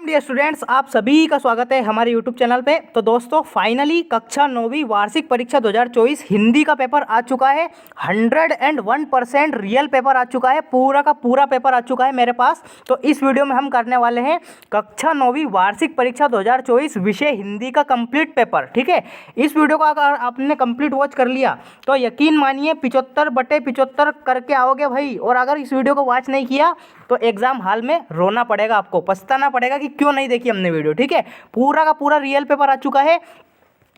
Dear students, आप सभी का स्वागत है हमारे यूट्यूब चैनल पे। तो दोस्तों फाइनली कक्षा 9वीं वार्षिक परीक्षा 2024 हिंदी का पेपर आ चुका है। 101% रियल पेपर आ चुका है, पूरा का पूरा पेपर आ चुका है मेरे पास। तो इस वीडियो में हम करने वाले हैं कक्षा 9वीं वार्षिक परीक्षा 2024 विषय हिंदी का कंप्लीट पेपर। ठीक है, इस वीडियो को अगर आपने कंप्लीट वॉच कर लिया तो यकीन मानिए 75/75 करके आओगे भाई। और अगर इस वीडियो को वॉच नहीं किया तो एग्जाम हॉल में रोना पड़ेगा, आपको पछताना पड़ेगा कि क्यों नहीं देखी हमने वीडियो। ठीक है, पूरा का पूरा रियल पेपर आ चुका है,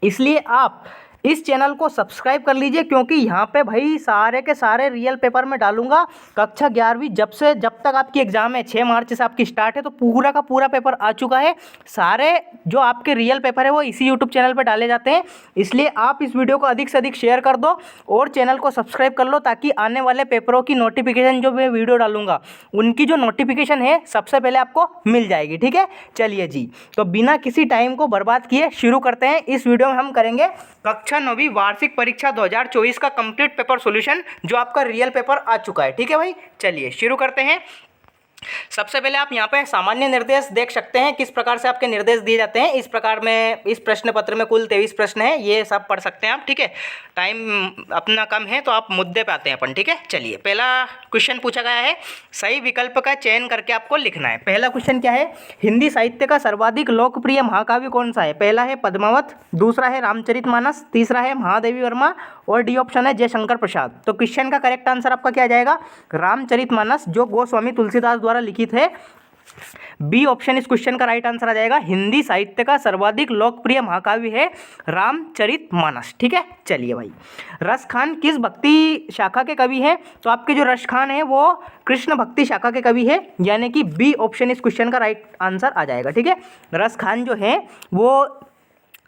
इसलिए आप इस चैनल को सब्सक्राइब कर लीजिए, क्योंकि यहाँ पे भाई सारे के सारे रियल पेपर में डालूंगा। कक्षा 11वीं जब तक आपकी एग्जाम है, 6 मार्च से आपकी स्टार्ट है, तो पूरा का पूरा पेपर आ चुका है। सारे जो आपके रियल पेपर है वो इसी यूट्यूब चैनल पर डाले जाते हैं, इसलिए आप इस वीडियो को अधिक से अधिक शेयर कर दो और चैनल को सब्सक्राइब कर लो, ताकि आने वाले पेपरों की नोटिफिकेशन जो मैं वीडियो डालूंगा उनकी जो नोटिफिकेशन है सबसे पहले आपको मिल जाएगी। ठीक है, चलिए जी, तो बिना किसी टाइम को बर्बाद किए शुरू करते हैं। इस वीडियो में हम करेंगे कक्षा 9वीं वार्षिक परीक्षा 2024 का कंप्लीट पेपर सॉल्यूशन, जो आपका रियल पेपर आ चुका है। ठीक है भाई, चलिए शुरू करते हैं। सबसे पहले आप यहाँ पे सामान्य निर्देश देख सकते हैं, किस प्रकार से आपके निर्देश दिए जाते हैं। इस प्रकार में इस प्रश्न पत्र में कुल 23 प्रश्न हैं, ये सब पढ़ सकते हैं आप। ठीक है, टाइम अपना कम है तो आप मुद्दे पे आते हैं अपन। ठीक है, चलिए पहला क्वेश्चन पूछा गया है, सही विकल्प का चयन करके आपको लिखना है। पहला क्वेश्चन क्या है, हिंदी साहित्य का सर्वाधिक लोकप्रिय महाकाव्य कौन सा है। पहला है पद्मावत, दूसरा है रामचरितमानस, तीसरा है महादेवी वर्मा और डी ऑप्शन है जयशंकर प्रसाद। तो क्वेश्चन का करेक्ट आंसर आपका क्या आ जाएगा, रामचरितमानस, जो गोस्वामी तुलसीदास द्वारा लिखित है। बी ऑप्शन इस क्वेश्चन का राइट आंसर आ जाएगा। हिंदी साहित्य का सर्वाधिक लोकप्रिय महाकाव्य है रामचरितमानस। ठीक है, चलिए भाई, रसखान किस भक्ति शाखा के कवि हैं। तो आपके जो रसखान है वो कृष्ण भक्ति शाखा के कवि है, यानी कि बी ऑप्शन इस क्वेश्चन का राइट आंसर आ जाएगा। ठीक है, रसखान जो है वो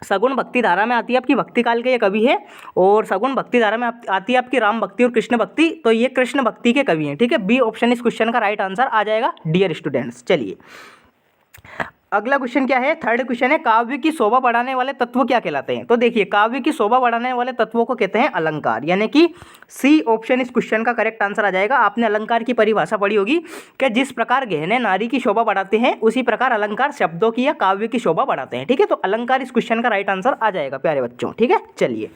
सगुण भक्ति धारा में आती है, आपकी भक्ति काल के ये कवि है, और सगुण भक्ति धारा में आती है आपकी राम भक्ति और कृष्ण भक्ति, तो ये कृष्ण भक्ति के कवि हैं। ठीक है, बी ऑप्शन इस क्वेश्चन का राइट आंसर आ जाएगा डियर स्टूडेंट्स। चलिए अगला क्वेश्चन क्या है, थर्ड क्वेश्चन है, काव्य की शोभा बढ़ाने वाले तत्व क्या कहलाते हैं। तो देखिए, काव्य की शोभा बढ़ाने वाले तत्वों को कहते हैं अलंकार, यानी कि सी ऑप्शन इस क्वेश्चन का करेक्ट आंसर आ जाएगा। आपने अलंकार की परिभाषा पढ़ी होगी कि जिस प्रकार गहने नारी की शोभा बढ़ाते हैं, उसी प्रकार अलंकार शब्दों की या काव्य की शोभा बढ़ाते हैं। ठीक है, तो अलंकार इस क्वेश्चन का राइट आंसर आ जाएगा प्यारे बच्चों। ठीक है, चलिए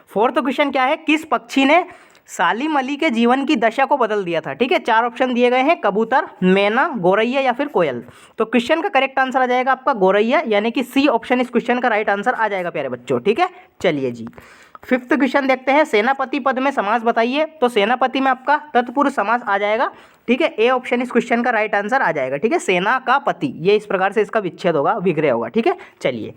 फोर्थ क्वेश्चन क्या है, किस पक्षी ने सालिम अली के जीवन की दशा को बदल दिया था। ठीक है, 4 ऑप्शन दिए गए हैं, कबूतर, मैना, गौरैया या फिर कोयल। तो क्वेश्चन का करेक्ट आंसर आ जाएगा आपका गौरैया, यानी कि सी ऑप्शन इस क्वेश्चन का राइट आंसर आ जाएगा प्यारे बच्चों। ठीक है, चलिए जी, फिफ्थ क्वेश्चन देखते हैं, सेनापति पद में समास बताइए। तो सेनापति में आपका तत्पुरुष समास आ जाएगा। ठीक है, ए ऑप्शन इस क्वेश्चन का राइट आंसर आ जाएगा। ठीक है, सेना का पति, ये इस प्रकार से इसका विच्छेद होगा, विग्रह होगा। ठीक है, चलिए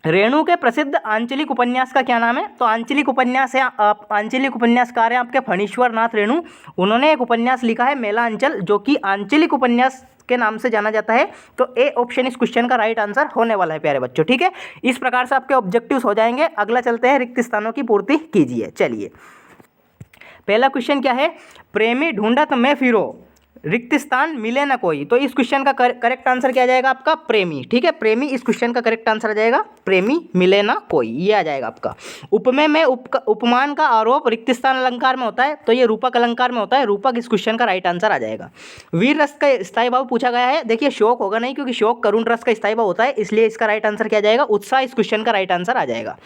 रेणु के प्रसिद्ध आंचलिक उपन्यास का क्या नाम है। तो आंचलिक उपन्यास है, आंचलिक उपन्यासकार हैं आपके फणीश्वर नाथ रेणु। उन्होंने एक उपन्यास लिखा है मेला अंचल, जो कि आंचलिक उपन्यास के नाम से जाना जाता है। तो ए ऑप्शन इस क्वेश्चन का राइट आंसर होने वाला है प्यारे बच्चों। ठीक है, इस प्रकार से आपके ऑब्जेक्टिव्स हो जाएंगे। अगला चलते हैं, रिक्त स्थानों की पूर्ति कीजिए। चलिए पहला क्वेश्चन क्या है, प्रेमी ढूंढत में फिरो, रिक्त स्थान मिले ना कोई। तो इस क्वेश्चन का करेक्ट आंसर क्या आ जाएगा आपका, प्रेमी। ठीक है, प्रेमी इस क्वेश्चन का करेक्ट आंसर आ जाएगा, प्रेमी मिले ना कोई, ये आ जाएगा आपका। उपमेय में उपमान का आरोप रिक्त स्थान अलंकार में होता है, तो ये रूपक अलंकार में होता है, रूपक इस क्वेश्चन का राइट आंसर आ जाएगा। वीर रस का स्थायी भाव पूछा गया है। देखिए शोक होगा नहीं, क्योंकि शोक करुण रस का स्थायी भाव होता है, इसलिए इसका राइट आंसर क्या आ जाएगा, उत्साह इस क्वेश्चन का राइट आंसर आ जाएगा।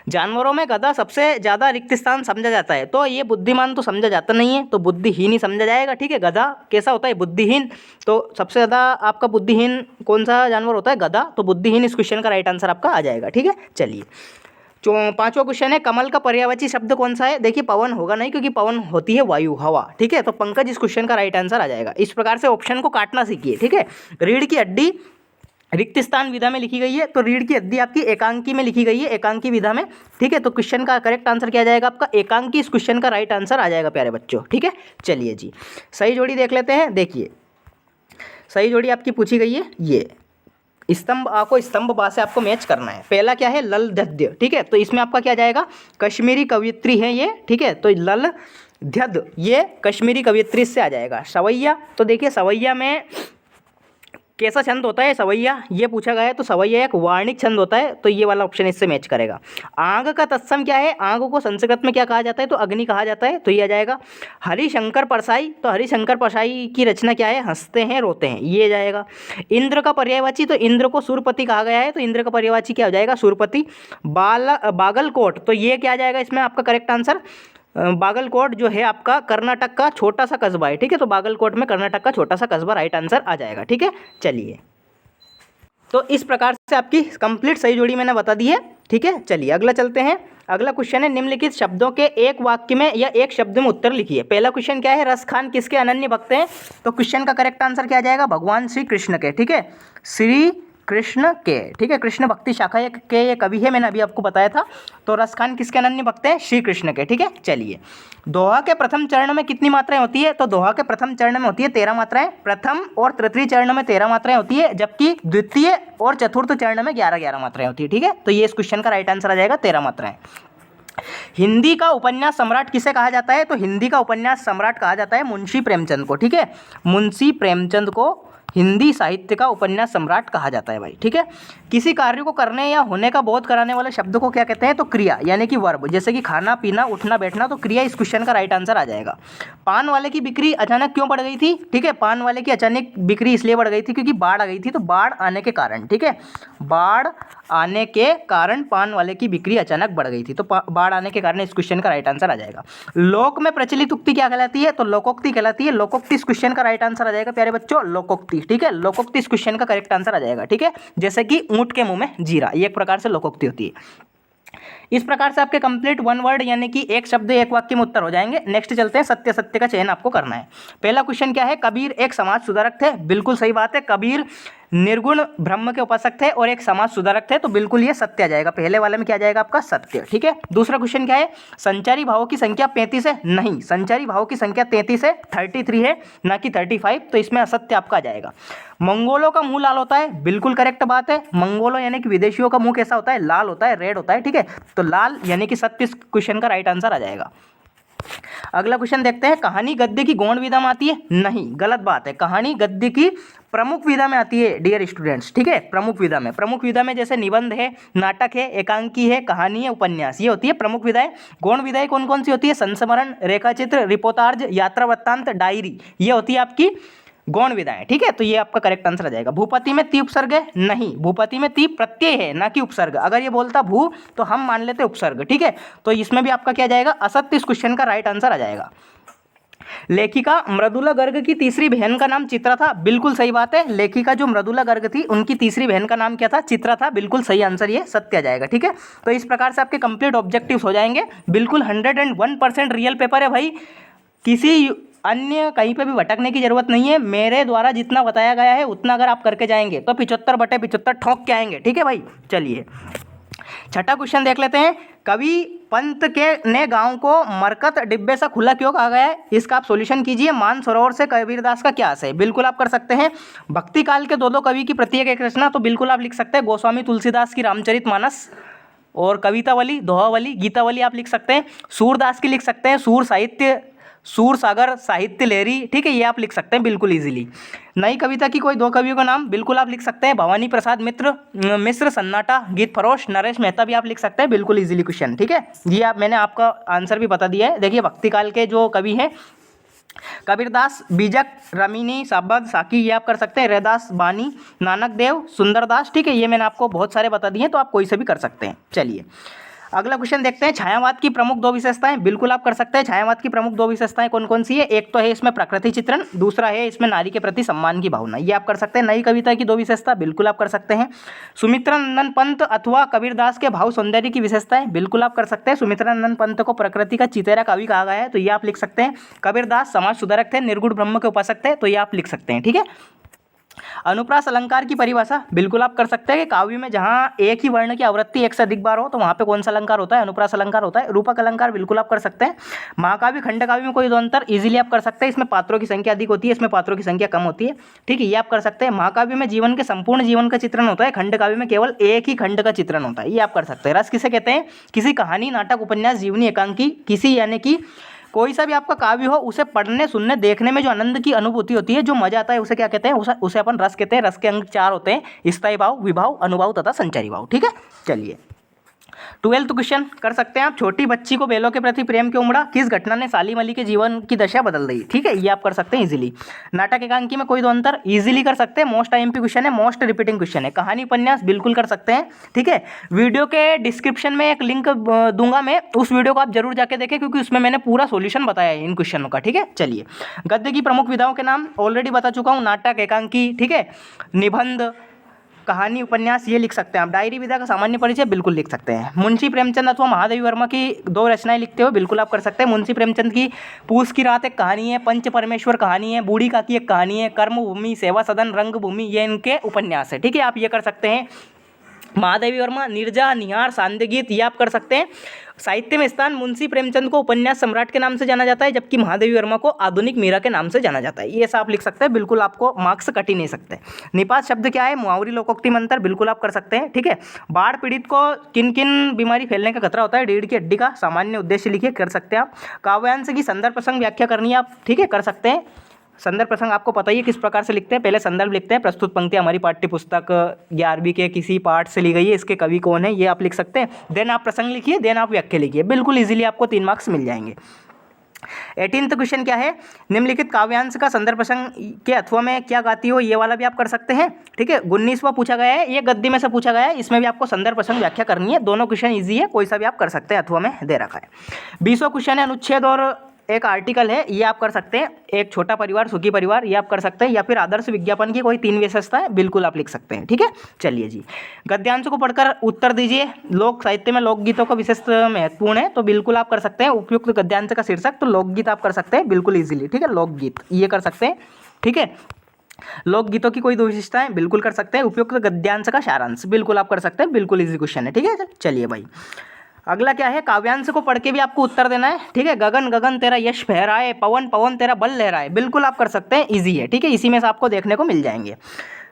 जानवरों में गधा सबसे ज़्यादा रिक्त स्थान समझा जाता है। तो ये बुद्धिमान तो समझा जाता नहीं है, तो बुद्धिहीन ही समझा जाएगा। ठीक है, गधा कैसा होता है, बुद्धिहीन। तो सबसे ज़्यादा आपका बुद्धिहीन कौन सा जानवर होता है, गधा। तो बुद्धिहीन इस क्वेश्चन का राइट आंसर आपका आ जाएगा। ठीक है, चलिए पांचवा क्वेश्चन है, कमल का पर्यायवाची शब्द कौन सा है। देखिए पवन होगा नहीं, क्योंकि पवन होती है वायु, हवा। ठीक है, तो पंकज इस क्वेश्चन का राइट आंसर आ जाएगा। इस प्रकार से ऑप्शन को काटना सीखिए। ठीक है, रीढ़ की हड्डी रिक्त स्थान विधा में लिखी गई है, तो रीढ़ की हड्डी आपकी एकांकी में लिखी गई है, एकांकी विधा में। ठीक है, तो क्वेश्चन का करेक्ट आंसर क्या आ जाएगा आपका, एकांकी इस क्वेश्चन का राइट आंसर आ जाएगा प्यारे बच्चों। ठीक है, चलिए जी, सही जोड़ी देख लेते हैं। देखिए सही जोड़ी आपकी पूछी गई है, ये स्तंभ आपको स्तंभ बा से आपको मैच करना है। पहला क्या है, लल ध्यद्य। ठीक है, तो इसमें आपका क्या जाएगा, कश्मीरी कवयित्री है ये। ठीक है, तो लल ध्यद्य ये कश्मीरी कवयित्री से आ जाएगा। सवैया, तो देखिए सवैया में कैसा छंद होता है सवैया, ये पूछा गया है। तो सवैया एक वार्णिक छंद होता है, तो ये वाला ऑप्शन इससे मैच करेगा। आग का तत्सम क्या है, आग को संस्कृत में क्या कहा जाता है, तो अग्नि कहा जाता है, तो ये आ जाएगा। हरिशंकर परसाई, तो हरिशंकर परसाई की रचना क्या है, हंसते हैं रोते हैं, ये जाएगा। इंद्र का पर्यायवाची, तो इंद्र को सूरपति कहा गया है, तो इंद्र का पर्यायवाची क्या हो जाएगा, सूरपति। बागलकोट, तो ये क्या आ जाएगा इसमें आपका करेक्ट आंसर। बागलकोट जो है आपका कर्नाटक का छोटा सा कस्बा है, ठीक है। तो बागलकोट में कर्नाटक का छोटा सा कस्बा राइट आंसर आ जाएगा, ठीक है। चलिए, तो इस प्रकार से आपकी कंप्लीट सही जोड़ी मैंने बता दी है, ठीक है। चलिए अगला चलते हैं। अगला क्वेश्चन है, निम्नलिखित शब्दों के एक वाक्य में या एक शब्द में उत्तर लिखिए। पहला क्वेश्चन क्या है, रस खान किसके अनन्य भक्त हैं, तो क्वेश्चन का करेक्ट आंसर क्या आ जाएगा, भगवान श्री कृष्ण के, ठीक है, श्री कृष्ण के, ठीक है। कृष्ण भक्ति शाखा के ये कवि है, मैंने अभी आपको बताया था। तो रस खान किसके अनन्य भक्त हैं, श्री कृष्ण के, ठीक है। चलिए, दोहा के प्रथम चरण में कितनी मात्राएं होती है, तो दोहा के प्रथम चरण में होती है 13 मात्राएं, प्रथम और तृतीय चरण में 13 मात्राएं होती है, जबकि द्वितीय और चतुर्थ चरण में 11 मात्राएं होती है, ठीक है। तो ये इस क्वेश्चन का राइट आंसर आ जाएगा 13 मात्राएं। हिंदी का उपन्यास सम्राट किसे कहा जाता है, तो हिंदी का उपन्यास सम्राट कहा जाता है मुंशी प्रेमचंद को, ठीक है। मुंशी प्रेमचंद को हिंदी साहित्य का उपन्यास सम्राट कहा जाता है भाई, ठीक है। किसी कार्य को करने या होने का बोध कराने वाले शब्द को क्या कहते हैं, तो क्रिया, यानी कि वर्ब, जैसे कि खाना पीना उठना बैठना, तो क्रिया इस क्वेश्चन का राइट आंसर आ जाएगा। पान वाले की बिक्री अचानक क्यों बढ़ गई थी, ठीक है। पान वाले की अचानक बिक्री इसलिए बढ़ गई थी क्योंकि बाढ़ आ गई थी, तो बाढ़ आने के कारण, ठीक है, बाढ़ आने के कारण पान वाले की बिक्री अचानक बढ़ गई थी, तो बाढ़ आने के कारण इस क्वेश्चन का राइट आंसर आ जाएगा। लोक में प्रचलित उक्ति क्या कहलाती है, तो लोकोक्ति कहलाती है। लोकोक्ति इस क्वेश्चन का राइट आंसर आ जाएगा प्यारे बच्चों, लोकोक्ति, ठीक है। लोकोक्ति इस क्वेश्चन का करेक्ट आंसर आ जाएगा, ठीक है। जैसे कि ऊंट के मुंह में जीरा, ये एक प्रकार से लोकोक्ति होती है। इस प्रकार से आपके कंप्लीट वन वर्ड यानी कि एक शब्द एक वाक्य में उत्तर हो जाएंगे। नेक्स्ट चलते हैं, सत्य सत्य का चयन आपको करना है। पहला क्वेश्चन क्या है, कबीर एक समाज सुधारक थे, बिल्कुल सही बात है। कबीर निर्गुण ब्रह्म के उपासक थे और एक समाज सुधारक थे, तो बिल्कुल ये सत्य आ जाएगा। पहले वाले में क्या आ जाएगा आपका सत्य, ठीक है। दूसरा क्वेश्चन क्या है, संचारी भावों की संख्या 35 है, नहीं, संचारी भावों की संख्या 33 है, 33 है, ना कि 35, तो इसमें असत्य आपका आ जाएगा। मंगोलों का मुंह लाल होता है, बिल्कुल करेक्ट बात है। मंगोलों यानी कि विदेशियों का मुंह कैसा होता है, लाल होता है, रेड होता है, ठीक है। तो लाल यानी कि सत्य इस क्वेश्चन का राइट आंसर आ जाएगा। अगला क्वेश्चन देखते हैं, कहानी गद्य की गौण विधा में आती है, नहीं, गलत बात है। कहानी गद्य की प्रमुख विधा में आती है डियर स्टूडेंट्स, ठीक है। प्रमुख विधा में, प्रमुख विधा में जैसे निबंध है, नाटक है, एकांकी है, कहानी है, उपन्यास, ये होती है प्रमुख विधाएं। गौण विधाएं कौन कौन सी होती है, संस्मरण, रेखाचित्र, रिपोर्टार्ज, यात्रा वृत्तांत, डायरी, ये होती है आपकी गौण विधाएं, ठीक है। तो ये आपका करेक्ट आंसर आ जाएगा। भूपति में ती उपसर्ग है, नहीं, भूपति में ती प्रत्यय है, ना कि उपसर्ग। अगर ये बोलता भू तो हम मान लेते उपसर्ग, ठीक है। तो इसमें भी आपका क्या जाएगा, असत्य इस क्वेश्चन का राइट आंसर आ जाएगा। लेखिका मृदुला गर्ग की तीसरी बहन का नाम चित्रा था, बिल्कुल सही बात है। लेखिका जो मृदुला गर्ग थी उनकी तीसरी बहन का नाम क्या था, चित्रा था, बिल्कुल सही आंसर ये सत्य आ जाएगा, ठीक है। तो इस प्रकार से आपके कंप्लीट ऑब्जेक्टिव्स हो जाएंगे। बिल्कुल 101% रियल पेपर है भाई, किसी अन्य कहीं पे भी भटकने की जरूरत नहीं है। मेरे द्वारा जितना बताया गया है उतना अगर आप करके जाएंगे तो 75/75 ठोक के आएंगे, ठीक है भाई। चलिए छठा क्वेश्चन देख लेते हैं, कवि पंत के ने गांव को मरकत डिब्बे सा खुला क्यों कहा गया है, इसका आप सॉल्यूशन कीजिए। मानसरोवर से कबीरदास का क्या आशय, बिल्कुल आप कर सकते हैं। भक्ति काल के दो कवि की प्रत्येक एक रचना, तो बिल्कुल आप लिख सकते हैं। गोस्वामी तुलसीदास की रामचरितमानस और कवितावली, दोहावली, गीतावली आप लिख सकते हैं। सूरदास की लिख सकते हैं, सूर साहित्य, सूर सागर साहित्य लहरी, ठीक है, ये आप लिख सकते हैं बिल्कुल इजीली। नई कविता की कोई दो कवियों का नाम बिल्कुल आप लिख सकते हैं। भवानी प्रसाद मिश्र, सन्नाटा, गीत फरोश, नरेश मेहता भी आप लिख सकते हैं बिल्कुल इजीली क्वेश्चन, ठीक है। ये आप मैंने आपका आंसर भी बता दिया है। देखिए भक्ति काल के जो कवि हैं, कबीरदास, बीजक, रमीनी, साबद, साकी, ये आप कर सकते हैं। रैदास, बानी, नानक देव, सुंदरदास, ठीक है, ये मैंने आपको बहुत सारे बता दिए हैं, तो आप कोई से भी कर सकते हैं। चलिए अगला क्वेश्चन देखते हैं, छायावाद की प्रमुख दो विशेषताएं, बिल्कुल आप कर सकते हैं। छायावाद की प्रमुख दो विशेषताएं कौन कौन सी है, एक तो है इसमें प्रकृति चित्रण, दूसरा है इसमें नारी के प्रति सम्मान की भावना, ये आप कर सकते हैं। नई कविता की दो विशेषता बिल्कुल आप कर सकते हैं। सुमित्रा नंदन पंत अथवा कबीरदास के भाव सौंदर्य की विशेषताएं बिल्कुल आप कर सकते हैं। सुमित्रा नंदन पंत को प्रकृति का चितेरा कवि कहा गया है, तो ये आप लिख सकते हैं। कबीरदास समाज सुधारक थे, निर्गुण ब्रह्म के उपासक थे, तो ये आप लिख सकते हैं, ठीक है। अनुप्रास अलंकार की परिभाषा बिल्कुल आप कर सकते हैं कि काव्य में जहां एक ही वर्ण की आवृत्ति एक से अधिक बार हो तो वहां पे कौन सा अलंकार होता है, अनुप्रास अलंकार होता है। रूपक अलंकार बिल्कुल आप कर सकते हैं। महाकाव्य खंड काव्य में कोई दो अंतर इजीली आप कर सकते हैं, इसमें पात्रों की संख्या अधिक होती है, इसमें पात्रों की संख्या कम होती है, ठीक है, ये आप कर सकते हैं। महाकाव्य में जीवन के संपूर्ण जीवन का चित्रण होता है, खंड काव्य में केवल एक ही खंड का चित्रण होता है, ये आप कर सकते हैं। रस किसे कहते हैं, किसी कहानी, नाटक, उपन्यास, जीवनी, एकांकी, किसी यानी कि कोई सा भी आपका काव्य हो उसे पढ़ने सुनने देखने में जो आनंद की अनुभूति होती है, जो मजा आता है, उसे क्या कहते हैं, उसे अपन रस कहते हैं। रस के अंग 4 होते हैं, स्थायी भाव, विभाव, अनुभाव तथा संचारी भाव। ठीक है, चलिए 12th क्वेश्चन कर सकते हैं आप। छोटी बच्ची को बैलों के प्रति प्रेम क्यों उमड़ा, किस घटना ने सालीम अली के जीवन की दशा बदल दी। ठीक है, ये आप कर सकते हैं इजीली। नाटक एकांकी में कोई दो अंतर, इजीली कर सकते हैं। मोस्ट आईएमपी क्वेश्चन है, मोस्ट रिपीटिंग क्वेश्चन है। कहानी उपन्यास बिल्कुल कर सकते हैं। ठीक है, वीडियो के डिस्क्रिप्शन में एक लिंक दूंगा मैं, उस वीडियो को आप जरूर जाके देखें, क्योंकि उसमें मैंने पूरा सोल्यूशन बताया है इन क्वेश्चनों का। ठीक है, चलिए गद्य की प्रमुख विधाओं के नाम ऑलरेडी बता चुका हूँ, नाटक एकांकी, ठीक है, निबंध, कहानी उपन्यास, ये लिख सकते हैं आप। डायरी विधा का सामान्य परिचय बिल्कुल लिख सकते हैं। मुंशी प्रेमचंद अथवा महादेवी वर्मा की 2 रचनाएं लिखते हो, बिल्कुल आप कर सकते हैं। मुंशी प्रेमचंद की पूस की रात एक कहानी है, पंच परमेश्वर कहानी है, बूढ़ी काकी एक कहानी है, कर्मभूमि, सेवा सदन, रंगभूमि, ये इनके उपन्यास है। ठीक है, आप ये कर सकते हैं। महादेवी वर्मा नीरजा, निहार, सांध्य गीत, ये आप कर सकते हैं। साहित्य में स्थान, मुंशी प्रेमचंद को उपन्यास सम्राट के नाम से जाना जाता है, जबकि महादेवी वर्मा को आधुनिक मीरा के नाम से जाना जाता है। ये सब आप लिख सकते हैं, बिल्कुल आपको मार्क्स कट ही नहीं सकते। निपात शब्द क्या है, मुहावरी लोकोक्ति मंत्र, बिल्कुल आप कर सकते हैं। ठीक है, बाढ़ पीड़ित को किन किन बीमारी फैलने का खतरा होता है, रीढ़ की हड्डी का, सामान्य उद्देश्य लिखिए, कर सकते हैं आप। काव्यांश की संदर्भ प्रसंग व्याख्या करनी है आप, ठीक है, कर सकते हैं। संदर्भ प्रसंग आपको पता ही है किस प्रकार से लिखते हैं, पहले संदर्भ लिखते हैं, प्रस्तुत पंक्ति हमारी पाठ्य पुस्तक 11वीं के किसी पाठ से ली गई है, इसके कवि कौन है, ये आप लिख सकते हैं। देन आप प्रसंग लिखिए, देन आप व्याख्या लिखिए, बिल्कुल इजीली आपको 3 मार्क्स मिल जाएंगे। 18th क्वेश्चन क्या है, निम्नलिखित काव्यांश का संदर्भ प्रसंग के अथवा में क्या गाती हो, ये वाला भी आप कर सकते हैं। ठीक है, 19वां पूछा गया है, ये गद्य में से पूछा गया है, इसमें भी आपको संदर्भ प्रसंग व्याख्या करनी है। दोनों क्वेश्चन ईजी है, कोई सा भी आप कर सकते हैं, अथवा में दे रखा है। 20वां क्वेश्चन है, अनुच्छेद और एक आर्टिकल है, ये आप कर सकते हैं। एक छोटा परिवार, सुखी परिवार, ये आप कर सकते हैं, या फिर आदर्श विज्ञापन की कोई 3 विशेषता है, बिल्कुल आप लिख सकते हैं। ठीक है, चलिए जी गद्यांश को पढ़कर उत्तर दीजिए। लोक साहित्य में लोकगीतों का विशेष महत्वपूर्ण है, तो बिल्कुल आप कर सकते हैं। उपयुक्त गद्यांश का शीर्षक, तो लोकगीत आप कर सकते हैं, बिल्कुल ईजिली। ठीक है, लोकगीत ये कर सकते हैं। ठीक है, लोकगीतों की कोई 2 विशेषताएं, बिल्कुल कर सकते हैं। उपयुक्त गद्यांश का सारांश, बिल्कुल आप कर सकते हैं, बिल्कुल ईजी क्वेश्चन है। ठीक है, चलिए भाई अगला क्या है, काव्यांश को पढ़ के भी आपको उत्तर देना है। ठीक है, गगन गगन तेरा यश फहराए, पवन पवन तेरा बल लहराए, बिल्कुल आप कर सकते हैं, इजी है। ठीक है, इसी में से आपको देखने को मिल जाएंगे।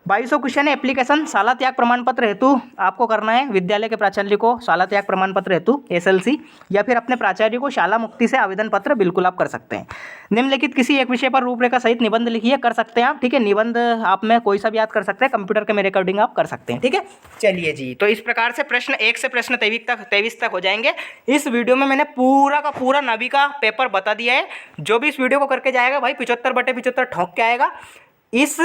22वां क्वेश्चन है, एप्लीकेशन शाला त्याग प्रमाण पत्र हेतु आपको करना है। विद्यालय के प्राचार्य को शाला त्याग प्रमाण पत्र हेतु SLC, या फिर अपने प्राचार्य को शाला मुक्ति से आवेदन पत्र, बिल्कुल आप कर सकते हैं। निम्नलिखित किसी एक विषय पर रूपरेखा सहित निबंध लिखिए, कर सकते हैं आप। ठीक है, निबंध आप में कोई सा भी याद कर सकते हैं, कंप्यूटर के में रिकॉर्डिंग आप कर सकते हैं। ठीक है, चलिए जी, तो इस प्रकार से प्रश्न 1 से प्रश्न 23 तक हो जाएंगे। इस वीडियो में मैंने पूरा का पूरा नाभी का पेपर बता दिया है। जो भी इस वीडियो को करके जाएगा भाई 75/75 ठोक के आएगा। इस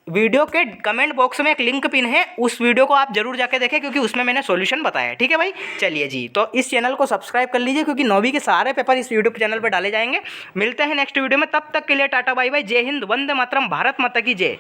वीडियो के कमेंट बॉक्स में एक लिंक पिन है, उस वीडियो को आप जरूर जाके देखें, क्योंकि उसमें मैंने सॉल्यूशन बताया है। ठीक है भाई, चलिए जी, तो इस चैनल को सब्सक्राइब कर लीजिए, क्योंकि 9वीं के सारे पेपर इस यूट्यूब चैनल पर डाले जाएंगे। मिलते हैं नेक्स्ट वीडियो में, तब तक के लिए टाटा बाय बाय, जय हिंद, वंदे मातरम, भारत माता की जय।